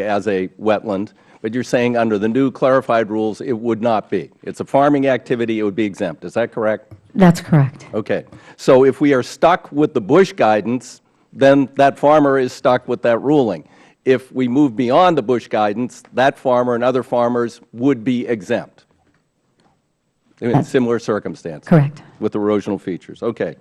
as a wetland, but you're saying under the new clarified rules it would not be. It's a farming activity, it would be exempt. Is that correct? That's correct. Okay. So if we are stuck with the Bush guidance, then that farmer is stuck with that ruling. If we move beyond the Bush guidance, that farmer and other farmers would be exempt in similar circumstances. Correct. With erosional features. Okay.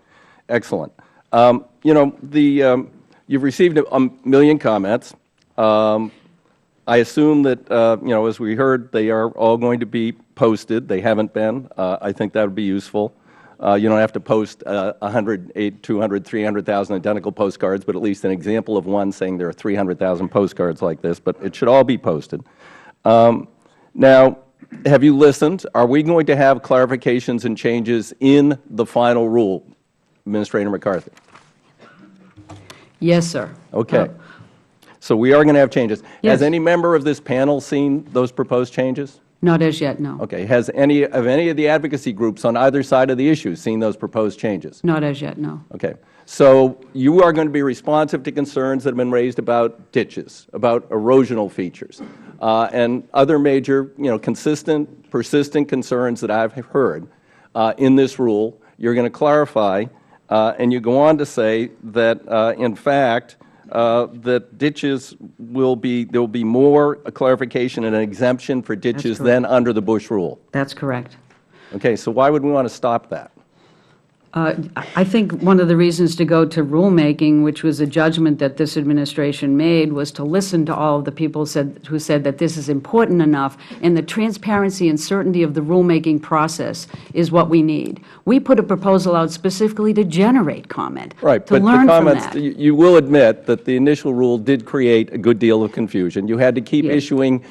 Excellent. You know, you've received a million comments. I assume that, you know, as we heard, they are all going to be posted. They haven't been. I think that would be useful. You don't have to post 100, 200, 300,000 identical postcards, but at least an example of one saying there are 300,000 postcards like this, but it should all be posted. Now, have you listened? Are we going to have clarifications and changes in the final rule, Administrator McCarthy? Yes, sir. Okay. So we are going to have changes. Yes. Has any member of this panel seen those proposed changes? Not as yet, no. Okay. Has any of the advocacy groups on either side of the issue seen those proposed changes? Not as yet, no. Okay. So you are going to be responsive to concerns that have been raised about ditches, about erosional features, and other major, you know, consistent, persistent concerns that I've heard in this rule. You're going to clarify, and you go on to say that, in fact, that ditches will be, there will be more clarification and an exemption for ditches than under the Bush rule. That's correct. Okay. So why would we want to stop that? I think one of the reasons to go to rulemaking, which was a judgment that this administration made, was to listen to all of the people who said that this is important enough, and the transparency and certainty of the rulemaking process is what we need. We put a proposal out specifically to generate comment, right, to learn from that. You will admit that the initial rule did create a good deal of confusion. You had to keep issuing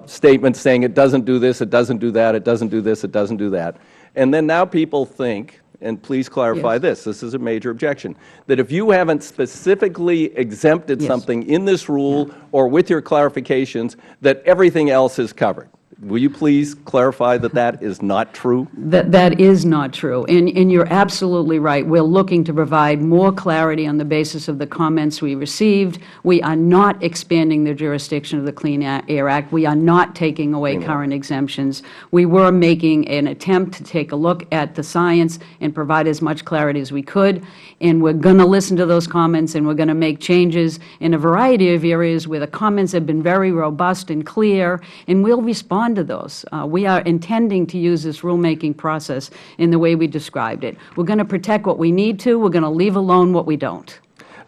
statements saying it doesn't do this, it doesn't do that, it doesn't do this, it doesn't do that. And then now people think, and please clarify this is a major objection, that if you haven't specifically exempted something in this rule or with your clarifications, that everything else is covered. Will you please clarify that that is not true? That is not true. And you're absolutely right. We're looking to provide more clarity on the basis of the comments we received. We are not expanding the jurisdiction of the Clean Air Act. We are not taking away current exemptions. We were making an attempt to take a look at the science and provide as much clarity as we could. And we're going to listen to those comments, and we're going to make changes in a variety of areas where the comments have been very robust and clear, and we'll respond to those. We are intending to use this rulemaking process in the way we described it. We're going to protect what we need to. We're going to leave alone what we don't.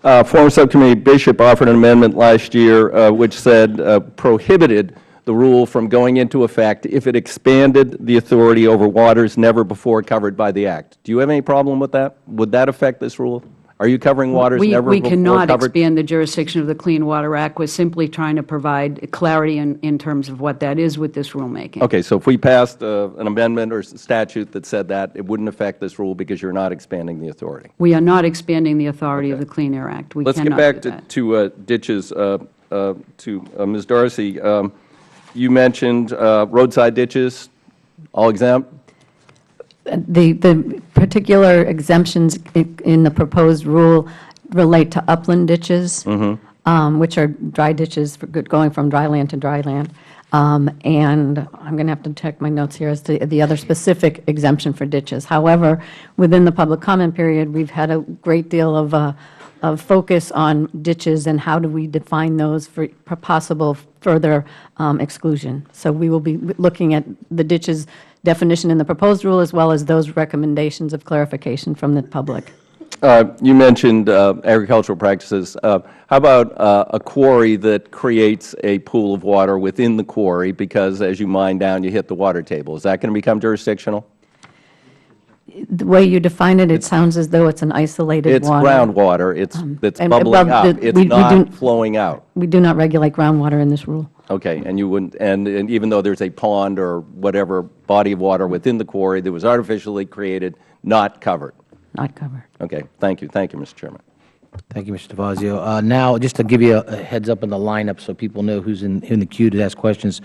Former Subcommittee Bishop offered an amendment last year which said prohibited the rule from going into effect if it expanded the authority over waters never before covered by the Act. Do you have any problem with that? Would that affect this rule? Are you covering waters never before covered? We cannot expand the jurisdiction of the Clean Water Act. We're simply trying to provide clarity in terms of what that is with this rulemaking. Okay. So if we passed an amendment or statute that said that, it wouldn't affect this rule because you're not expanding the authority. We are not expanding the authority of the Clean Air Act. We Let's cannot get do back that. to ditches, to Ms. Darcy. You mentioned roadside ditches, all exempt? The particular exemptions in the proposed rule relate to upland ditches, which are dry ditches going from dry land to dry land. And I'm going to have to check my notes here as to the other specific exemption for ditches. However, within the public comment period, we've had a great deal of focus on ditches and how do we define those for possible further exclusion. So we will be looking at the ditches definition in the proposed rule as well as those recommendations of clarification from the public. You mentioned agricultural practices. How about a quarry that creates a pool of water within the quarry because as you mine down you hit the water table? Is that going to become jurisdictional? The way you define it, it sounds as though it's an isolated water. It's groundwater. It's bubbling up. It's not flowing out. We do not regulate groundwater in this rule. Okay. And you wouldn't, and even though there's a pond or whatever body of water within the quarry that was artificially created, not covered? Not covered. Okay. Thank you. Thank you, Mr. Chairman. Thank you, Mr. DeFazio. Now, just to give you a heads up in the lineup so people know who's in the queue to ask questions,